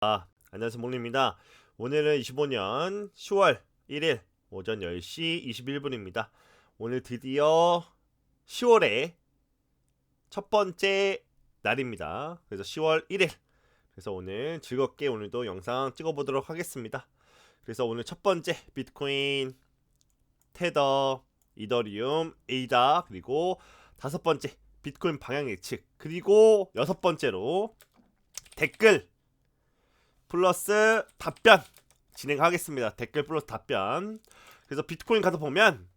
안녕하세요, 몽리입니다. 오늘은 25년 10월 1일 오전 10시 21분입니다. 오늘 드디어 10월의 첫 번째 날입니다. 그래서 10월 1일. 그래서 오늘 즐겁게 오늘도 영상 찍어보도록 하겠습니다. 그래서 오늘 첫 번째 비트코인, 테더, 이더리움, 에이다, 그리고 다섯 번째 비트코인 방향 예측, 그리고 여섯 번째로 댓글 플러스 답변 진행하겠습니다. 댓글 플러스 답변. 그래서 비트코인 가서 보면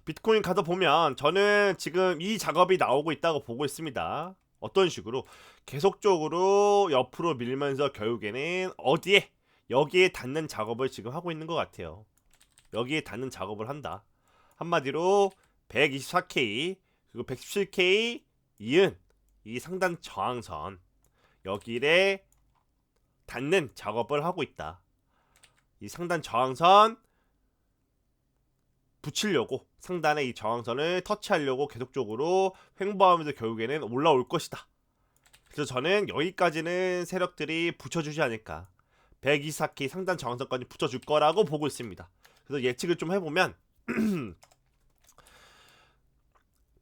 비트코인 가서 보면 저는 지금 이 작업이 나오고 있다고 보고 있습니다. 어떤 식으로 계속적으로 옆으로 밀면서 결국에는 어디에 여기에 닿는 작업을 지금 하고 있는 것 같아요. 여기에 닿는 작업을 한다. 한마디로 124K 그리고 117K 이은 이 상단 저항선 여기에 닿는 작업을 하고 있다. 이 상단 저항선 붙이려고 상단에 이 저항선을 터치하려고 계속적으로 횡보하면서 결국에는 올라올 것이다. 그래서 저는 여기까지는 세력들이 붙여주지 않을까. 124K 상단 저항선까지 붙여줄 거라고 보고 있습니다. 그래서 예측을 좀 해보면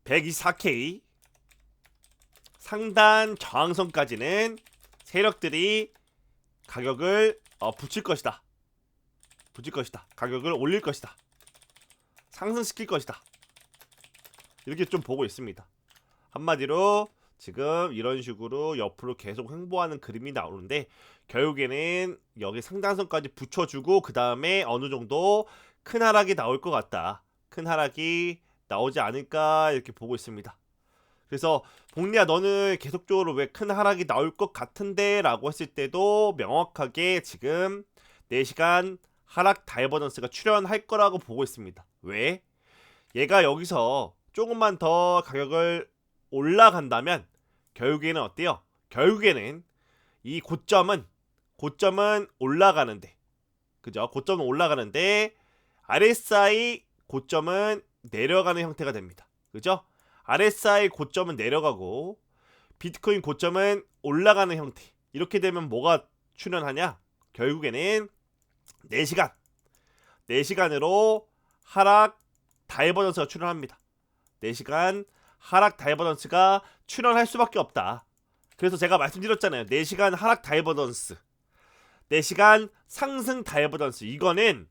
124K 상단 저항선까지는 세력들이 가격을 붙일 것이다. 가격을 올릴 것이다. 상승시킬 것이다. 이렇게 좀 보고 있습니다. 한마디로 지금 이런 식으로 옆으로 계속 횡보하는 그림이 나오는데 결국에는 여기 상단선까지 붙여주고 그 다음에 어느 정도 큰 하락이 나올 것 같다. 큰 하락이 나오지 않을까 이렇게 보고 있습니다. 그래서 복리야 너는 계속적으로 왜 큰 하락이 나올 것 같은데 라고 했을 때도 명확하게 지금 4시간 하락 다이버전스가 출현할 거라고 보고 있습니다. 왜? 얘가 여기서 조금만 더 가격을 올라간다면 결국에는 어때요? 결국에는 이 고점은 올라가는데 그죠? 고점은 올라가는데 RSI 고점은 내려가는 형태가 됩니다. 그죠? RSI 고점은 내려가고 비트코인 고점은 올라가는 형태. 이렇게 되면 뭐가 출현하냐? 결국에는 4시간으로 하락 다이버전스가 출현합니다. 4시간 하락 다이버전스가 출현할 수밖에 없다. 그래서 제가 말씀드렸잖아요. 4시간 하락 다이버전스, 4시간 상승 다이버전스. 이거는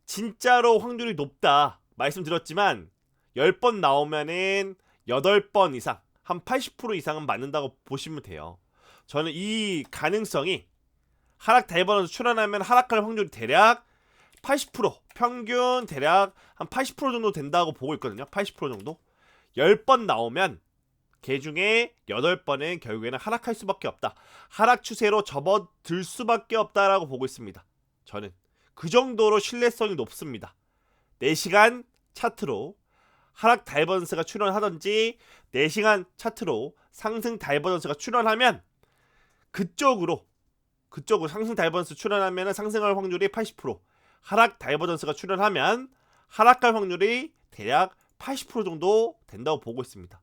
진짜로 확률이 높다 말씀드렸지만 10번 나오면은 8번 이상 한 80% 이상은 맞는다고 보시면 돼요. 저는 이 가능성이 하락 다이버전스 출현하면 하락할 확률이 대략 80% 평균 대략 한 80% 정도 된다고 보고 있거든요. 80% 정도 10번 나오면 그 중에 8번은 결국에는 하락할 수밖에 없다. 하락 추세로 접어들 수밖에 없다라고 보고 있습니다. 저는 그 정도로 신뢰성이 높습니다. 4시간 차트로 하락 다이버전스가 출현하던지 4시간 차트로 상승 다이버전스가 출현하면 그쪽으로 상승 다이버전스 출현하면 상승할 확률이 80%, 하락 다이버전스가 출현하면 하락할 확률이 대략 80% 정도 된다고 보고 있습니다.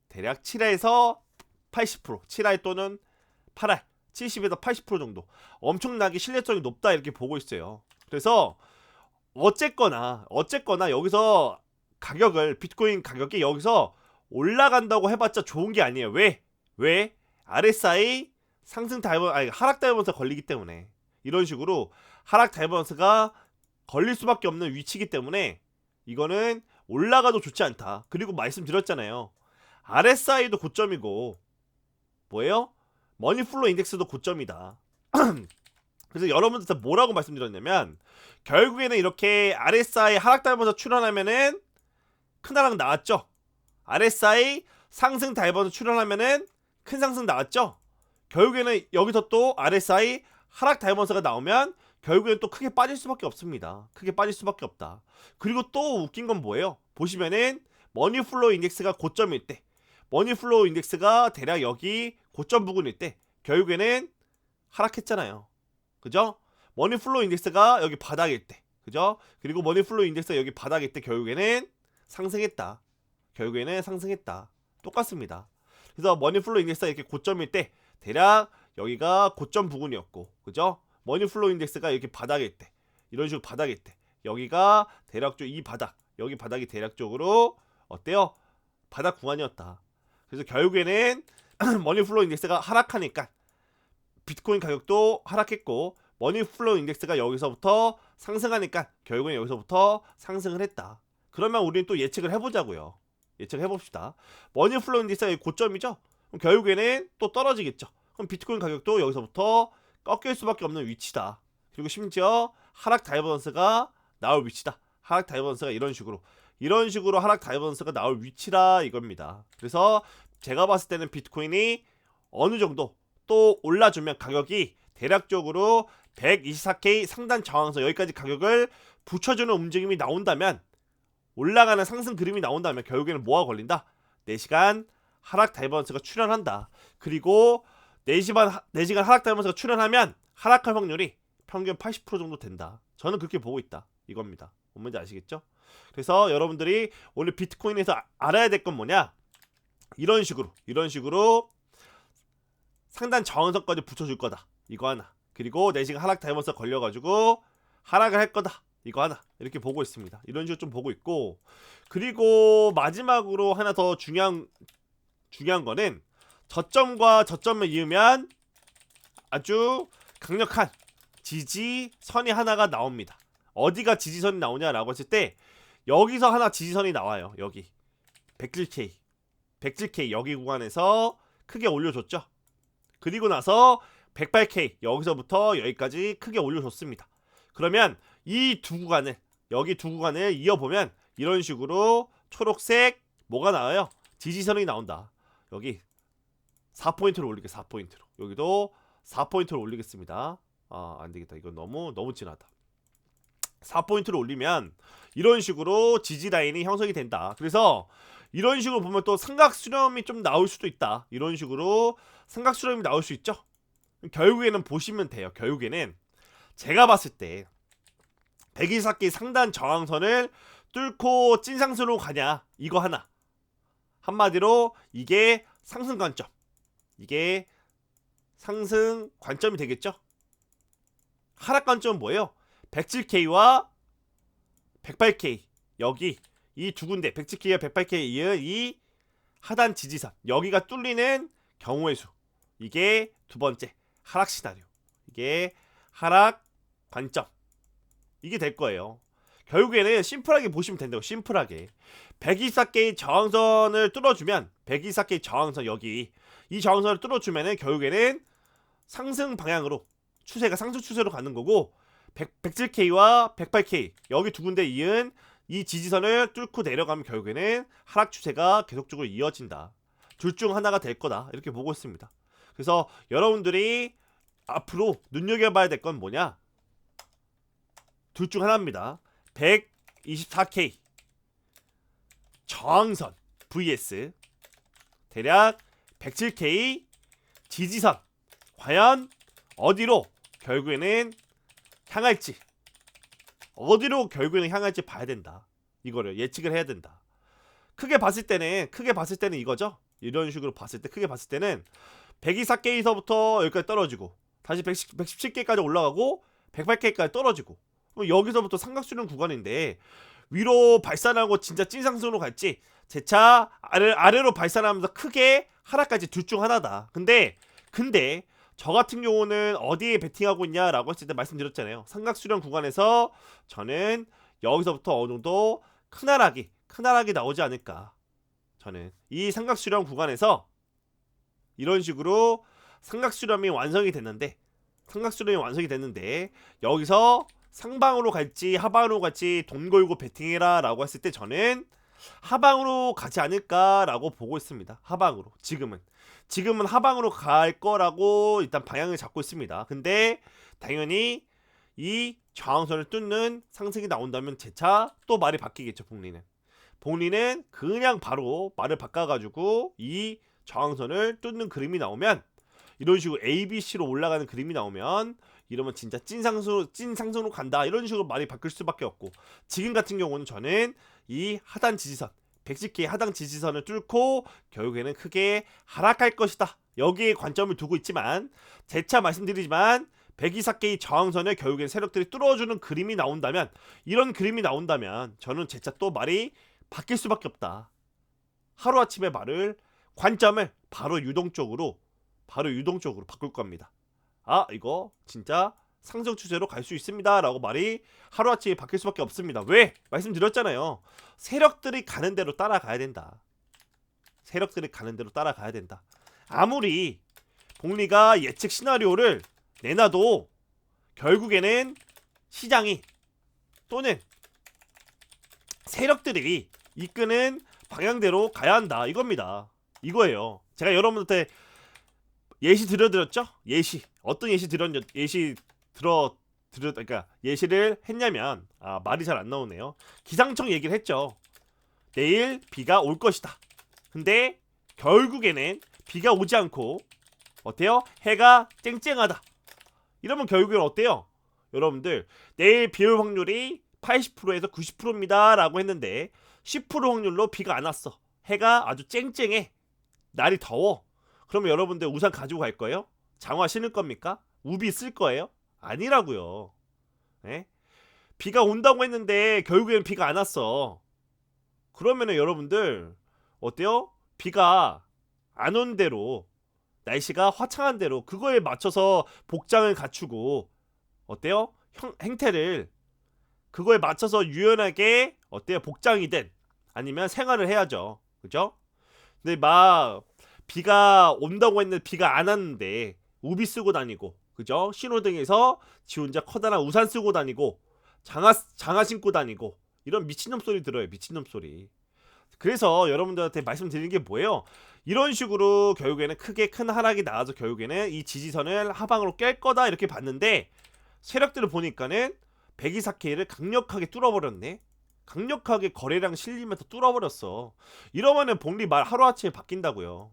대략 7할에서 80%, 7할 또는 8할, 70에서 80% 정도 엄청나게 신뢰성이 높다 이렇게 보고 있어요. 그래서 어쨌거나 여기서 가격을 비트코인 가격이 여기서 올라간다고 해봤자 좋은 게 아니에요. 왜? RSI 상승 하락 다이버전스가 걸리기 때문에 이런 식으로 하락 다이버전스가 걸릴 수밖에 없는 위치이기 때문에 이거는 올라가도 좋지 않다. 그리고 말씀드렸잖아요. RSI도 고점이고 뭐예요? 머니플로 인덱스도 고점이다. 그래서 여러분들 뭐라고 말씀드렸냐면 결국에는 이렇게 RSI 하락 다이버전스 출현하면은 큰 하락 나왔죠. RSI 상승 다이버전스 출현하면은 큰 상승 나왔죠. 결국에는 여기서 또 RSI 하락 다이버전스가 나오면 결국에는 또 크게 빠질 수밖에 없습니다. 크게 빠질 수밖에 없다. 그리고 또 웃긴 건 뭐예요? 보시면은 머니플로우 인덱스가 고점일 때, 머니플로우 인덱스가 대략 여기 고점 부근일 때 결국에는 하락했잖아요. 그죠? 머니플로우 인덱스가 여기 바닥일 때, 그죠? 그리고 머니플로우 인덱스가 여기 바닥일 때 결국에는 상승했다. 똑같습니다. 그래서 머니플로우 인덱스가 이렇게 고점일 때 대략 여기가 고점 부근이었고, 그죠? 머니플로우 인덱스가 이렇게 바닥에 있대. 이런 식으로 바닥에 있대. 여기가 대략적으로 이 바닥, 여기 바닥이 대략적으로 어때요? 바닥 구간이었다. 그래서 결국에는 머니플로우 인덱스가 하락하니까 비트코인 가격도 하락했고, 머니플로우 인덱스가 여기서부터 상승하니까 결국엔 여기서부터 상승을 했다. 그러면 우리는 또 예측을 해보자고요. 예측을 해봅시다. 머니플로우 인덱스가 고점이죠? 그럼 결국에는 또 떨어지겠죠. 그럼 비트코인 가격도 여기서부터 꺾일 수밖에 없는 위치다. 그리고 심지어 하락 다이버전스가 나올 위치다. 하락 다이버전스가 이런 식으로 하락 다이버전스가 나올 위치라 이겁니다. 그래서 제가 봤을 때는 비트코인이 어느 정도 또 올라주면 가격이 대략적으로 124K 상단 저항선 여기까지 가격을 붙여주는 움직임이 나온다면, 올라가는 상승 그림이 나온다면 결국에는 뭐가 걸린다? 4시간 하락 다이버전스가 출현한다. 그리고 4시간 하락 다이버전스가 출현하면 하락할 확률이 평균 80% 정도 된다. 저는 그렇게 보고 있다 이겁니다. 뭔지 아시겠죠? 그래서 여러분들이 오늘 비트코인에서 알아야 될 건 뭐냐? 이런 식으로 상단 저항선까지 붙여줄 거다. 이거 하나. 그리고 4시간 하락 다이버전스가 걸려가지고 하락을 할 거다. 이거 하나. 이렇게 보고 있습니다. 이런 식으로 좀 보고 있고, 그리고 마지막으로 하나 더 중요한 거는 저점과 저점을 이으면 아주 강력한 지지선이 하나가 나옵니다. 어디가 지지선이 나오냐라고 했을 때 여기서 하나 지지선이 나와요. 여기 107K 여기 구간에서 크게 올려줬죠. 그리고 나서 108K 여기서부터 여기까지 크게 올려줬습니다. 그러면 이 두 구간을, 여기 두 구간을 이어보면 이런 식으로 초록색 뭐가 나와요? 지지선이 나온다. 여기 4포인트로 올리게. 4포인트로 여기도 4포인트로 올리겠습니다. 안되겠다. 이건 너무 진하다. 4포인트로 올리면 이런 식으로 지지라인이 형성이 된다. 그래서 이런 식으로 보면 또 삼각수렴이 좀 나올 수도 있다. 이런 식으로 삼각수렴이 나올 수 있죠. 결국에는 보시면 돼요. 결국에는 제가 봤을 때 124K 상단 저항선을 뚫고 찐상승으로 가냐, 이거 하나. 한마디로 이게 상승 관점, 이게 상승 관점이 되겠죠. 하락 관점은 뭐예요? 107K와 108K 여기 이 두 군데, 107K와 108K의 이 하단 지지선 여기가 뚫리는 경우의 수, 이게 두 번째 하락 시나리오, 이게 하락 관점, 이게 될 거예요. 결국에는 심플하게 보시면 된다고. 심플하게 124K 저항선을 뚫어주면, 124K 저항선 여기 이 저항선을 뚫어주면은 결국에는 상승 방향으로 추세가 상승 추세로 가는 거고, 107K와 108K 여기 두 군데 이은 이 지지선을 뚫고 내려가면 결국에는 하락 추세가 계속적으로 이어진다. 둘 중 하나가 될 거다. 이렇게 보고 있습니다. 그래서 여러분들이 앞으로 눈여겨봐야 될 건 뭐냐? 둘 중 하나입니다. 124K 저항선 vs 대략 107K 지지선, 과연 어디로 결국에는 향할지, 봐야 된다. 이거를 예측을 해야 된다. 크게 봤을 때는 이거죠. 이런 식으로 봤을 때 크게 봤을 때는 124K에서부터 여기까지 떨어지고 다시 117K까지 올라가고 108K까지 떨어지고, 여기서부터 삼각수렴 구간인데 위로 발산하고 진짜 찐상승으로 갈지, 재차 아래로 발산하면서 크게 하락까지 둘 중 하나다. 근데 저 같은 경우는 어디에 베팅하고 있냐라고 했을 때 말씀드렸잖아요. 삼각수렴 구간에서 저는 여기서부터 어느 정도 큰 하락이 나오지 않을까. 저는 이 삼각수렴 구간에서 이런 식으로 삼각수렴이 완성이 됐는데 여기서 상방으로 갈지 하방으로 갈지 돈 걸고 베팅해라 라고 했을 때 저는 하방으로 가지 않을까 라고 보고 있습니다. 하방으로. 지금은 하방으로 갈 거라고 일단 방향을 잡고 있습니다. 근데 당연히 이 저항선을 뚫는 상승이 나온다면 재차 또 말이 바뀌겠죠. 복리는 그냥 바로 말을 바꿔가지고 이 저항선을 뚫는 그림이 나오면, 이런 식으로 ABC로 올라가는 그림이 나오면 이러면 진짜 찐상승으로 간다, 이런 식으로 말이 바뀔 수밖에 없고, 지금 같은 경우는 저는 이 하단 지지선 110K 하단 지지선을 뚫고 결국에는 크게 하락할 것이다 여기에 관점을 두고 있지만 재차 말씀드리지만 124K 저항선에 결국엔 세력들이 뚫어주는 그림이 나온다면, 이런 그림이 나온다면 저는 재차 또 말이 바뀔 수밖에 없다. 하루아침에 말을, 관점을 바로 유동적으로 바꿀 겁니다. 아, 이거 진짜 상승 추세로 갈 수 있습니다 라고 말이 하루아침에 바뀔 수밖에 없습니다. 왜? 말씀드렸잖아요. 세력들이 가는 대로 따라가야 된다. 세력들이 가는 대로 따라가야 된다. 아무리 복리가 예측 시나리오를 내놔도 결국에는 시장이 또는 세력들이 이끄는 방향대로 가야 한다, 이겁니다. 이거예요. 제가 여러분한테 예시 들어드렸죠? 어떤 그러니까 예시를 했냐면, 말이 잘 안 나오네요. 기상청 얘기를 했죠. 내일 비가 올 것이다. 근데 결국에는 비가 오지 않고 어때요? 해가 쨍쨍하다. 이러면 결국엔 어때요? 여러분들, 내일 비 올 확률이 80%에서 90%입니다 라고 했는데 10% 확률로 비가 안 왔어. 해가 아주 쨍쨍해. 날이 더워. 그러면 여러분들 우산 가지고 갈 거예요? 장화 신을 겁니까? 우비 쓸 거예요? 아니라고요. 네? 비가 온다고 했는데 결국에는 비가 안 왔어. 그러면은 여러분들 어때요? 비가 안 온 대로, 날씨가 화창한 대로 그거에 맞춰서 복장을 갖추고 어때요? 행태를 그거에 맞춰서 유연하게 어때요? 복장이든 아니면 생활을 해야죠. 그죠? 근데 막 비가 온다고 했는데 비가 안 왔는데 우비 쓰고 다니고, 그죠? 신호등에서 지 혼자 커다란 우산 쓰고 다니고 장화 신고 다니고, 이런 미친놈 소리 들어요. 미친놈 소리. 그래서 여러분들한테 말씀드리는 게 뭐예요? 이런 식으로 결국에는 크게 큰 하락이 나와서 결국에는 이 지지선을 하방으로 깰 거다 이렇게 봤는데, 세력들을 보니까는 124K를 강력하게 뚫어버렸네. 강력하게 거래량 실리면서 뚫어버렸어. 이러면은 복리 말 하루아침에 바뀐다고요.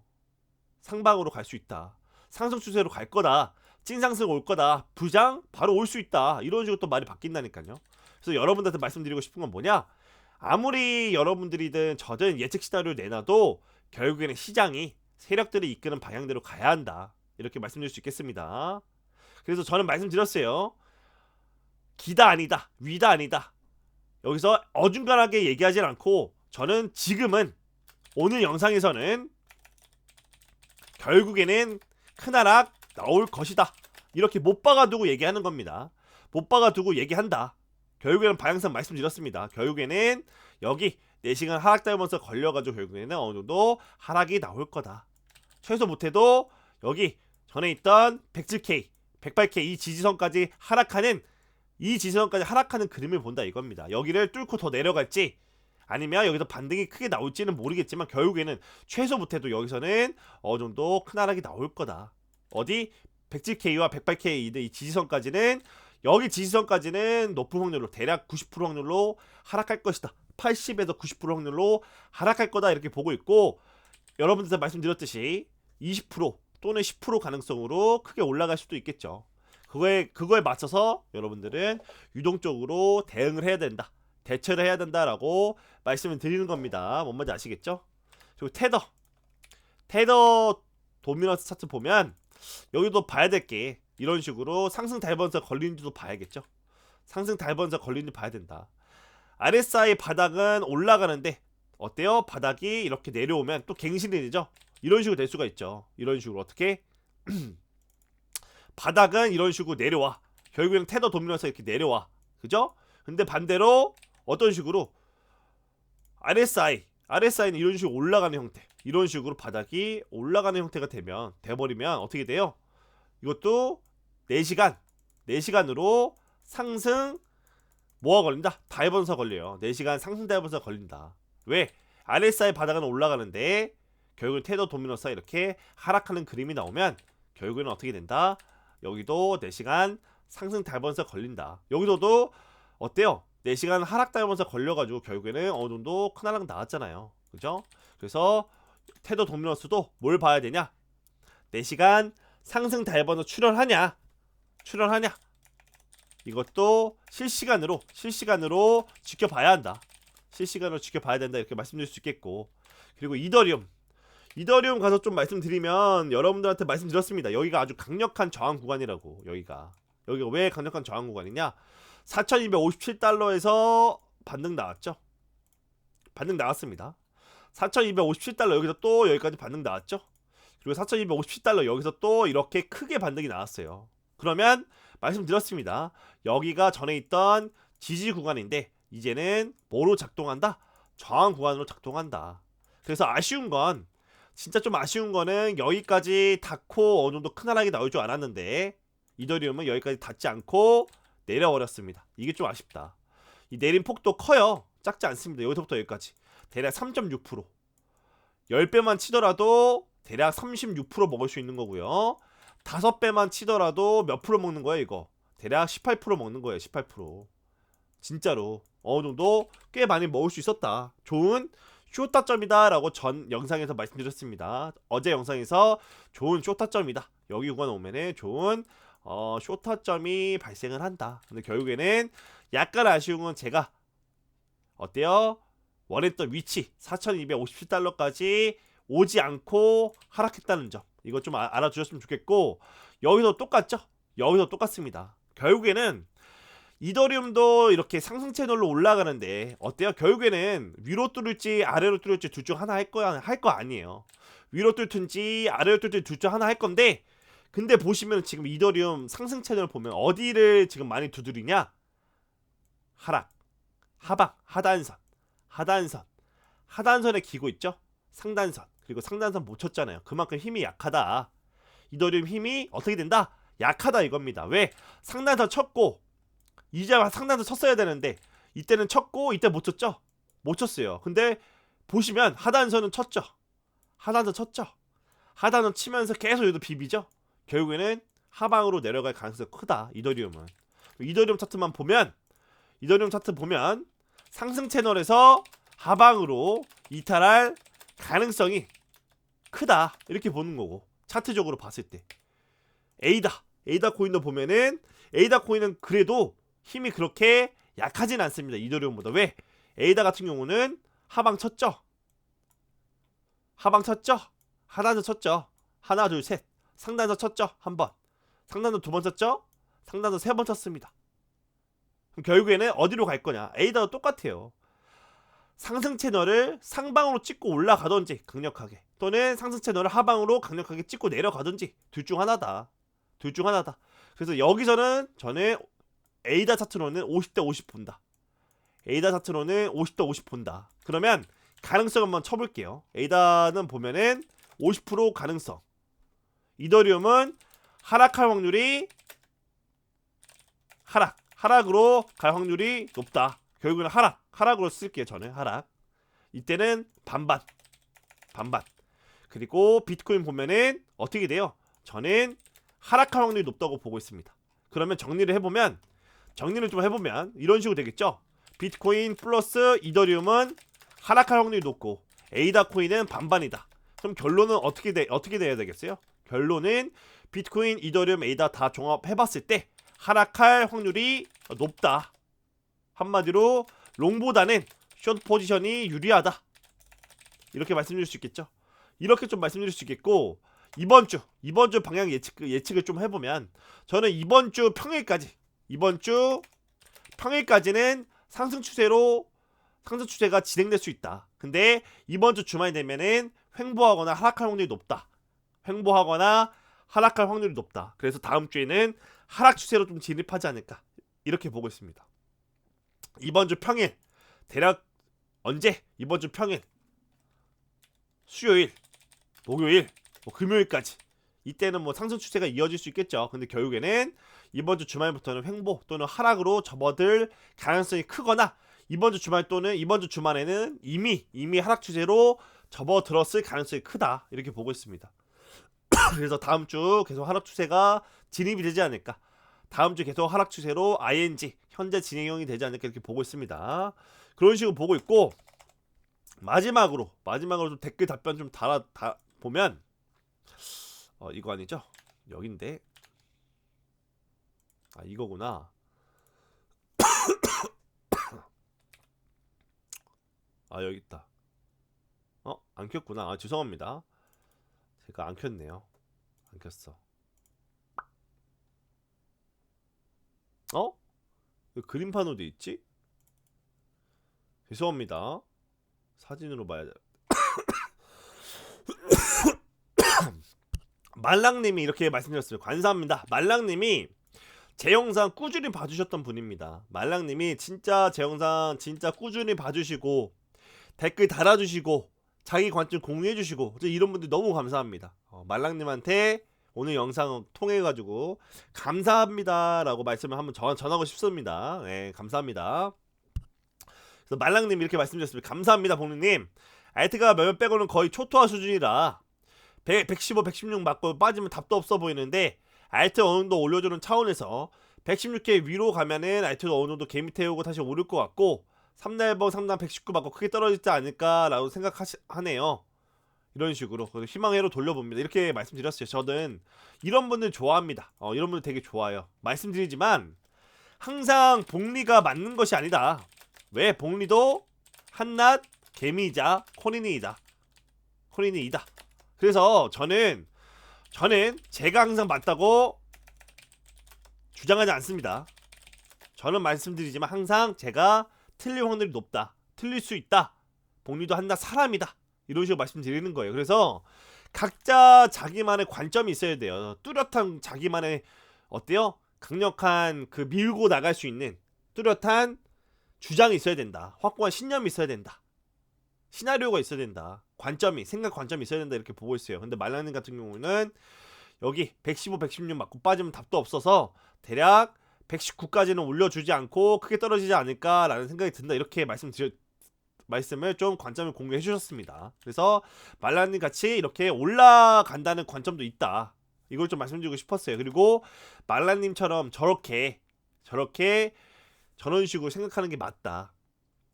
상방으로 갈 수 있다. 상승 추세로 갈 거다. 찐상승 올 거다. 부장 바로 올 수 있다. 이런 식으로 또 말이 바뀐다니까요. 그래서 여러분들한테 말씀드리고 싶은 건 뭐냐? 아무리 여러분들이든 저든 예측 시나리오를 내놔도 결국에는 시장이 세력들이 이끄는 방향대로 가야 한다. 이렇게 말씀드릴 수 있겠습니다. 그래서 저는 말씀드렸어요. 기다 아니다. 위다 아니다. 여기서 어중간하게 얘기하진 않고, 저는 지금은 오늘 영상에서는 결국에는 큰 하락 나올 것이다. 이렇게 못 박아두고 얘기하는 겁니다. 못 박아두고 얘기한다. 결국에는 방향성 말씀드렸습니다. 결국에는 여기 4시간 하락 달면서 걸려가지고 결국에는 어느 정도 하락이 나올 거다. 최소 못해도 여기 전에 있던 107K, 108K 이 지지선까지 하락하는, 그림을 본다 이겁니다. 여기를 뚫고 더 내려갈지 아니면 여기서 반등이 크게 나올지는 모르겠지만 결국에는 최소 못해도 여기서는 어느 정도 큰 하락이 나올 거다. 어디 107K와 108K 이 지지선까지는, 여기 지지선까지는 높은 확률로 대략 90% 확률로 하락할 것이다. 80에서 90% 확률로 하락할 거다 이렇게 보고 있고, 여러분들한테 말씀드렸듯이 20% 또는 10% 가능성으로 크게 올라갈 수도 있겠죠. 그거에 맞춰서 여러분들은 유동적으로 대응을 해야 된다. 대처를 해야 된다라고 말씀을 드리는 겁니다. 뭔 말인지 아시겠죠? 그리고 테더 도미너스 차트 보면 여기도 봐야 될 게, 이런 식으로 상승 달번서 걸리는지도 봐야겠죠. 상승 달번서 걸리는지 봐야 된다. RSI 바닥은 올라가는데 어때요? 바닥이 이렇게 내려오면 또 갱신이 되죠. 이런 식으로 될 수가 있죠. 이런 식으로 어떻게 바닥은 이런 식으로 내려와. 결국에는 테더 도미너스 이렇게 내려와. 그죠? 근데 반대로 어떤 식으로 RSI는 이런 식으로 올라가는 형태, 이런 식으로 바닥이 올라가는 형태가 돼버리면 어떻게 돼요? 이것도 4시간으로 상승 뭐가 걸린다? 다이버전사 걸려요. 4시간 상승 다이버전사 걸린다. 왜? RSI 바닥은 올라가는데 결국은 테더 도미너스가 이렇게 하락하는 그림이 나오면 결국에는 어떻게 된다? 여기도 4시간 상승 다이버전사 걸린다. 여기서도 어때요? 4시간 하락 달면서 걸려가지고 결국에는 어느 정도 큰 하락 나왔잖아요. 그죠? 그래서 테더 도미너스도 뭘 봐야 되냐? 4시간 상승 달번호 출현하냐? 이것도 실시간으로 지켜봐야 한다. 실시간으로 지켜봐야 된다. 이렇게 말씀드릴 수 있겠고, 그리고 이더리움 이더리움 가서 좀 말씀드리면 여러분들한테 말씀드렸습니다. 여기가 아주 강력한 저항 구간이라고. 여기가 왜 강력한 저항 구간이냐? 4,257달러에서 반등 나왔죠. 반등 나왔습니다. 4,257달러 여기서 또 여기까지 반등 나왔죠. 그리고 4,257달러 여기서 또 이렇게 크게 반등이 나왔어요. 그러면 말씀드렸습니다. 여기가 전에 있던 지지 구간인데 이제는 뭐로 작동한다? 저항 구간으로 작동한다. 그래서 진짜 좀 아쉬운 거는 여기까지 닿고 어느 정도 큰 하락이 나올 줄 알았는데 이더리움은 여기까지 닿지 않고 내려버렸습니다. 이게 좀 아쉽다. 이 내린 폭도 커요. 작지 않습니다. 여기서부터 여기까지 대략 3.6%. 10배만 치더라도 대략 36% 먹을 수 있는 거고요. 5배만 치더라도 몇 프로 먹는 거예요, 이거? 대략 18% 먹는 거예요, 18%. 진짜로 어느 정도 꽤 많이 먹을 수 있었다. 좋은 쇼타점이다 라고 전 영상에서 말씀드렸습니다. 어제 영상에서 좋은 쇼타점이다. 여기 구간 오면은 좋은 쇼타점이 발생을 한다. 근데 결국에는 약간 아쉬운 건 제가 어때요? 원했던 위치 4,257달러까지 오지 않고 하락했다는 점, 이거 좀 알아주셨으면 좋겠고, 여기서 똑같죠? 여기서 똑같습니다. 결국에는 이더리움도 이렇게 상승 채널로 올라가는데 어때요? 결국에는 위로 뚫을지 아래로 뚫을지 둘 중 하나 할 거 아니에요. 위로 뚫든지 아래로 뚫든지 둘 중 하나 할 건데, 근데 보시면 지금 이더리움 상승 채널 보면 어디를 지금 많이 두드리냐? 하락, 하방, 하단선에 기고 있죠? 상단선, 그리고 상단선 못 쳤잖아요. 그만큼 힘이 약하다. 이더리움 힘이 어떻게 된다? 약하다 이겁니다. 왜? 상단선 쳤고 이제 상단선 쳤어야 되는데 이때는 쳤고 이때 못 쳤죠? 못 쳤어요. 근데 보시면 하단선은 쳤죠? 하단선 치면서 계속 여기도 비비죠? 결국에는 하방으로 내려갈 가능성이 크다. 이더리움 차트 보면 상승 채널에서 하방으로 이탈할 가능성이 크다. 이렇게 보는 거고, 차트적으로 봤을 때 에이다 코인도 보면은 에이다 코인은 그래도 힘이 그렇게 약하진 않습니다. 이더리움보다. 왜? 에이다 같은 경우는 하방 쳤죠? 하단선 쳤죠? 하나 둘 셋. 상단선 쳤죠? 한번. 상단선 두 번 쳤죠? 상단선 세 번 쳤습니다. 그럼 결국에는 어디로 갈 거냐? 에이다도 똑같아요. 상승 채널을 상방으로 찍고 올라가던지 강력하게, 또는 상승 채널을 하방으로 강력하게 찍고 내려가던지 둘 중 하나다. 그래서 여기서는 저는 에이다 차트로는 50대 50 본다. 에이다 차트로는 50대 50 본다. 그러면 가능성 한번 쳐볼게요. 에이다는 보면은 50% 가능성. 이더리움은 하락할 확률이 하락으로 갈 확률이 높다. 결국에는 하락으로 쓸게요. 저는 하락. 이때는 반반. 그리고 비트코인 보면은 어떻게 돼요? 저는 하락할 확률이 높다고 보고 있습니다. 그러면 정리를 좀 해보면 이런 식으로 되겠죠? 비트코인 플러스 이더리움은 하락할 확률이 높고 에이다 코인은 반반이다. 그럼 결론은 어떻게 돼야 되겠어요? 결론은 비트코인, 이더리움, 에이다 다 종합해봤을 때 하락할 확률이 높다. 한마디로 롱보다는 숏 포지션이 유리하다. 이렇게 말씀드릴 수 있겠죠. 이렇게 좀 말씀드릴 수 있겠고, 이번 주 방향 예측을 좀 해보면 저는 이번 주 평일까지는 상승 추세가 진행될 수 있다. 근데 이번 주 주말이 되면은 횡보하거나 하락할 확률이 높다. 그래서 다음 주에는 하락 추세로 좀 진입하지 않을까, 이렇게 보고 있습니다. 이번 주 평일 대략 언제? 이번 주 평일 수요일, 목요일, 금요일까지, 이때는 상승 추세가 이어질 수 있겠죠. 근데 결국에는 이번 주 주말부터는 횡보 또는 하락으로 접어들 가능성이 크거나, 이번 주 주말에는 이미 하락 추세로 접어들었을 가능성이 크다. 이렇게 보고 있습니다. 그래서 다음 주 계속 하락 추세가 진입이 되지 않을까. 다음 주 계속 하락 추세로 ING 현재 진행형이 되지 않을까, 이렇게 보고 있습니다. 그런 식으로 보고 있고, 마지막으로 좀 댓글 답변 좀 보면 이거 아니죠? 여긴데. 이거구나. 여기 있다. 안 켰구나. 죄송합니다. 이거 안 켰네요. 안 켰어. 어? 왜 그림판으로 돼 있지? 죄송합니다. 사진으로 봐야 돼. 말랑님이 이렇게 말씀드렸어요. 감사합니다. 말랑님이 제 영상 꾸준히 봐주셨던 분입니다. 말랑님이 진짜 제 영상 진짜 꾸준히 봐주시고 댓글 달아주시고 자기 관점 공유해주시고 이런 분들 너무 감사합니다. 말랑님한테 오늘 영상 통해가지고 감사합니다라고 말씀을 한번 전하고 싶습니다. 네, 감사합니다. 그래서 말랑님 이렇게 말씀드렸습니다. 감사합니다, 봉리님. 알트가 몇몇 빼고는 거의 초토화 수준이라 115, 116 맞고 빠지면 답도 없어 보이는데 알트 어느 정도 올려주는 차원에서 116K 위로 가면은 알트도 어느 정도 개미 태우고 다시 오를 것 같고 3날 상단 119 맞고 크게 떨어지지 않을까라고 생각하네요. 이런 식으로 희망회로 돌려봅니다. 이렇게 말씀드렸어요. 저는 이런 분들 좋아합니다. 이런 분들 되게 좋아요. 말씀드리지만 항상 복리가 맞는 것이 아니다. 왜? 복리도 한낱 개미이자 코린이이다. 그래서 저는 제가 항상 맞다고 주장하지 않습니다. 저는 말씀드리지만 항상 제가 틀릴 확률이 높다. 틀릴 수 있다. 복리도 한낱 사람이다. 이런 식으로 말씀드리는 거예요. 그래서 각자 자기만의 관점이 있어야 돼요. 뚜렷한 자기만의 어때요? 강력한 그 밀고 나갈 수 있는 뚜렷한 주장이 있어야 된다. 확고한 신념이 있어야 된다. 시나리오가 있어야 된다. 생각 관점이 있어야 된다. 이렇게 보고 있어요. 근데 말랑님 같은 경우는 여기 115, 116 맞고 빠지면 답도 없어서 대략 119까지는 올려주지 않고 크게 떨어지지 않을까라는 생각이 든다. 이렇게 말씀을 좀 관점을 공유해 주셨습니다. 그래서 말랑님 같이 이렇게 올라간다는 관점도 있다. 이걸 좀 말씀드리고 싶었어요. 그리고 말랑님처럼 저런 식으로 생각하는 게 맞다.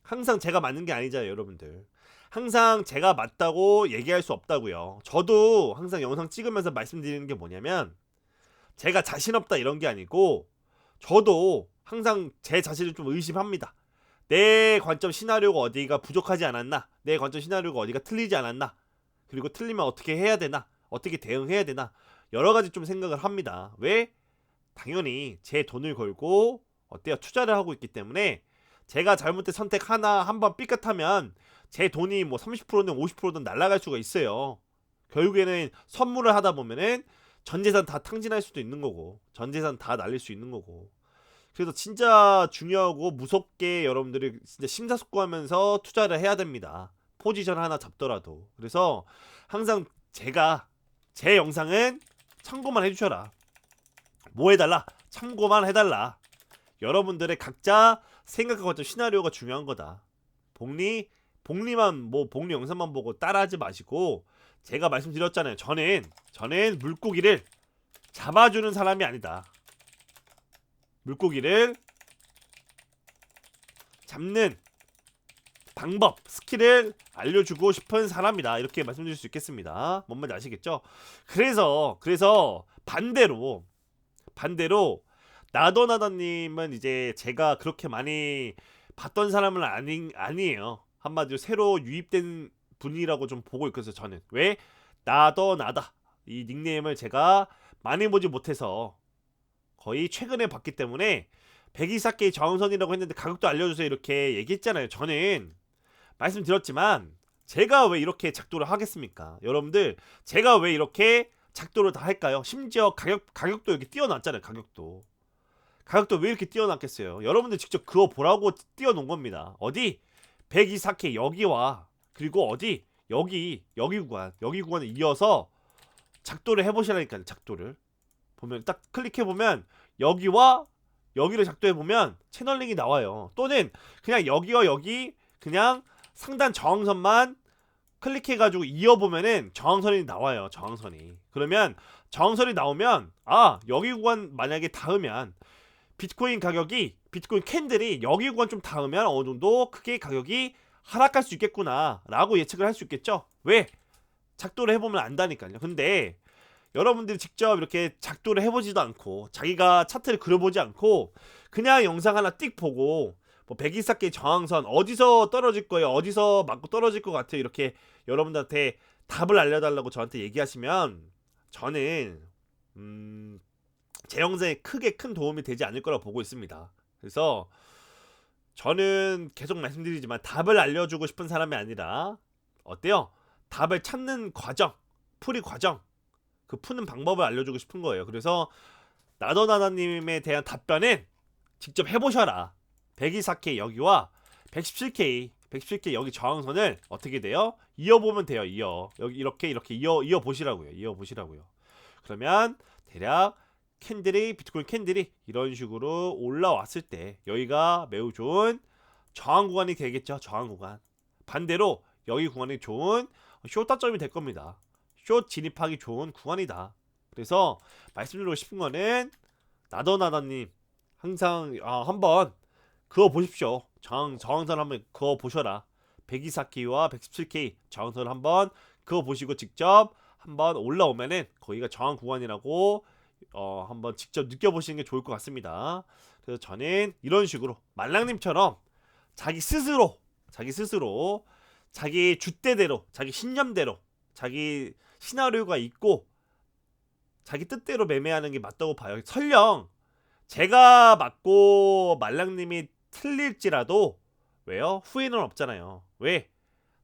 항상 제가 맞는 게 아니잖아요, 여러분들. 항상 제가 맞다고 얘기할 수 없다고요. 저도 항상 영상 찍으면서 말씀드리는 게 뭐냐면 제가 자신 없다 이런 게 아니고 저도 항상 제 자신을 좀 의심합니다. 내 관점 시나리오가 어디가 부족하지 않았나? 내 관점 시나리오가 어디가 틀리지 않았나? 그리고 틀리면 어떻게 해야 되나? 어떻게 대응해야 되나? 여러 가지 좀 생각을 합니다. 왜? 당연히 제 돈을 걸고 어때요? 투자를 하고 있기 때문에 제가 잘못된 선택 한번 삐끗하면 제 돈이 뭐 30%든 50%든 날아갈 수가 있어요. 결국에는 선물을 하다 보면은 전 재산 다 탕진할 수도 있는 거고 전 재산 다 날릴 수 있는 거고. 그래서 진짜 중요하고 무섭게 여러분들이 진짜 심사숙고하면서 투자를 해야 됩니다. 포지션 하나 잡더라도. 그래서 항상 제 영상은 참고만 해주셔라. 뭐 해달라? 참고만 해달라. 여러분들의 각자 생각하고 있던 시나리오가 중요한 거다. 복리 영상만 보고 따라하지 마시고 제가 말씀드렸잖아요. 저는 물고기를 잡아주는 사람이 아니다. 물고기를 잡는 방법, 스킬을 알려주고 싶은 사람이다. 이렇게 말씀드릴 수 있겠습니다. 뭔 말인지 아시겠죠? 그래서 반대로 나도나다님은 이제 제가 그렇게 많이 봤던 사람은 아니에요. 한마디로 새로 유입된 분이라고 좀 보고 있거든요. 저는 왜? 나다 이 닉네임을 제가 많이 보지 못해서 거의 최근에 봤기 때문에 124K 저항선이라고 했는데 가격도 알려주세요 이렇게 얘기했잖아요. 저는 말씀드렸지만 제가 왜 이렇게 작도를 하겠습니까? 여러분들 제가 왜 이렇게 작도를 다 할까요? 심지어 가격도 여기 띄워놨잖아요. 가격도 왜 이렇게 띄워놨겠어요? 여러분들 직접 그거 보라고 띄워놓은 겁니다. 어디? 124K 여기와 그리고 어디? 여기 구간을 이어서 작도를 해보시라니까요. 작도를 보면 딱 클릭해보면 여기와 여기를 작도해보면 채널링이 나와요. 또는 그냥 여기와 여기 그냥 상단 저항선만 클릭해가지고 이어보면은 저항선이 나와요. 그러면 저항선이 나오면 여기 구간 만약에 닿으면 비트코인 캔들이 여기 구간 좀 닿으면 어느 정도 크게 가격이 하락할 수 있겠구나 라고 예측을 할 수 있겠죠. 왜? 작도를 해보면 안다니까요. 근데 여러분들이 직접 이렇게 작도를 해보지도 않고 자기가 차트를 그려보지 않고 그냥 영상 하나 띡 보고 뭐 124K 저항선 어디서 떨어질 거예요, 어디서 맞고 떨어질 것 같아요, 이렇게 여러분들한테 답을 알려달라고 저한테 얘기하시면 저는 제 영상에 크게 큰 도움이 되지 않을 거라고 보고 있습니다. 그래서 저는 계속 말씀드리지만 답을 알려주고 싶은 사람이 아니라 어때요? 답을 찾는 과정, 풀이 과정, 그 푸는 방법을 알려주고 싶은 거예요. 그래서 나도나다님에 대한 답변은 직접 해보셔라. 124K 여기와 117K 여기 저항선을 어떻게 돼요? 이어보면 돼요. 여기 이렇게 이어 보시라고요. 이어 보시라고요. 그러면 대략 비트코인 캔들이 이런 식으로 올라왔을 때 여기가 매우 좋은 저항 구간이 되겠죠. 저항 구간. 반대로 여기 구간이 좋은 숏 타점이 될 겁니다. 숏 진입하기 좋은 구간이다. 그래서 말씀드리고 싶은 거는 나도나다님 항상 한번 그거 보십시오. 저항선 한번 그거 보셔라. 124K와 117K 저항선 한번 그거 보시고 직접 한번 올라오면은 거기가 저항 구간이라고 한번 직접 느껴보시는 게 좋을 것 같습니다. 그래서 저는 이런 식으로 말랑님처럼 자기 스스로 자기 줏대대로 자기 신념대로 자기 시나리오가 있고 자기 뜻대로 매매하는 게 맞다고 봐요. 설령 제가 맞고 말랑님이 틀릴지라도 왜요? 후회는 없잖아요. 왜?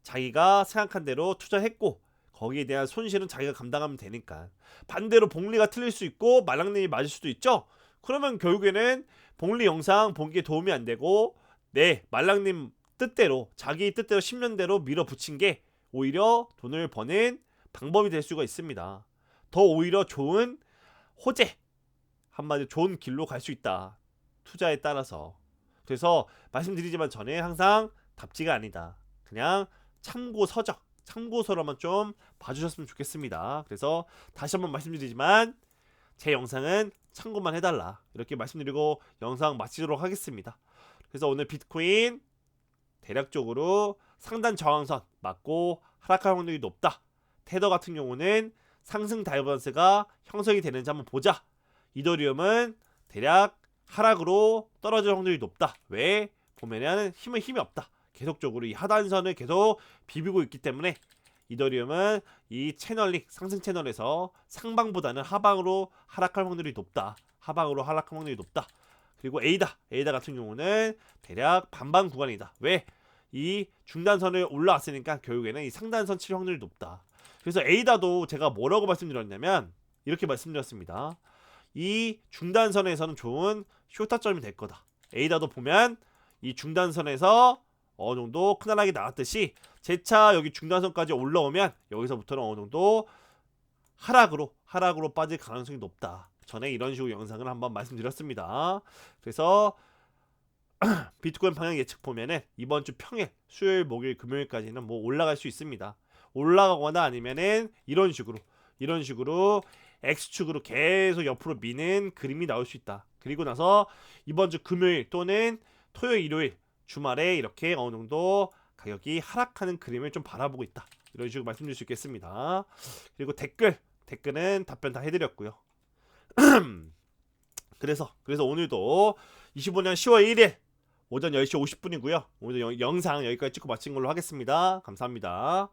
자기가 생각한 대로 투자했고 거기에 대한 손실은 자기가 감당하면 되니까. 반대로 봉리가 틀릴 수 있고 말랑님이 맞을 수도 있죠. 그러면 결국에는 봉리 영상 본게 도움이 안 되고 말랑님 뜻대로 자기 뜻대로 10년대로 밀어붙인 게 오히려 돈을 버는 방법이 될 수가 있습니다. 더 오히려 좋은 호재, 한마디로 좋은 길로 갈 수 있다. 투자에 따라서. 그래서 말씀드리지만 저는 항상 답지가 아니다. 그냥 참고서로만 좀 봐주셨으면 좋겠습니다. 그래서 다시 한번 말씀드리지만 제 영상은 참고만 해달라. 이렇게 말씀드리고 영상 마치도록 하겠습니다. 그래서 오늘 비트코인 대략적으로 상단 저항선 맞고 하락할 확률이 높다. 테더 같은 경우는 상승 다이버전스가 형성이 되는지 한번 보자. 이더리움은 대략 하락으로 떨어질 확률이 높다. 왜? 보면은 힘이 없다. 계속적으로 이 하단선을 계속 비비고 있기 때문에 이더리움은 이 채널링 상승 채널에서 상방보다는 하방으로 하락할 확률이 높다. 그리고 에이다 같은 경우는 대략 반반 구간이다. 왜? 이 중단선을 올라왔으니까 결국에는 이 상단선 칠 확률이 높다. 그래서 에이다도 제가 뭐라고 말씀드렸냐면 이렇게 말씀드렸습니다. 이 중단선에서는 좋은 쇼타점이 될 거다. 에이다도 보면 이 중단선에서 어느 정도 크나락이 나왔듯이 재차 여기 중단선까지 올라오면 여기서부터는 어느 정도 하락으로 빠질 가능성이 높다. 전에 이런 식으로 영상을 한번 말씀드렸습니다. 그래서 비트코인 방향 예측 보면은 이번 주 평일, 수요일, 목요일, 금요일까지는 뭐 올라갈 수 있습니다. 올라가거나 아니면은 이런 식으로 X축으로 계속 옆으로 미는 그림이 나올 수 있다. 그리고 나서 이번 주 금요일 또는 토요일, 일요일 주말에 이렇게 어느 정도 가격이 하락하는 그림을 좀 바라보고 있다. 이런 식으로 말씀드릴 수 있겠습니다. 그리고 댓글은 답변 다 해드렸고요. 그래서 오늘도 25년 10월 1일 오전 10시 50분이고요. 오늘 영상 여기까지 찍고 마친 걸로 하겠습니다. 감사합니다.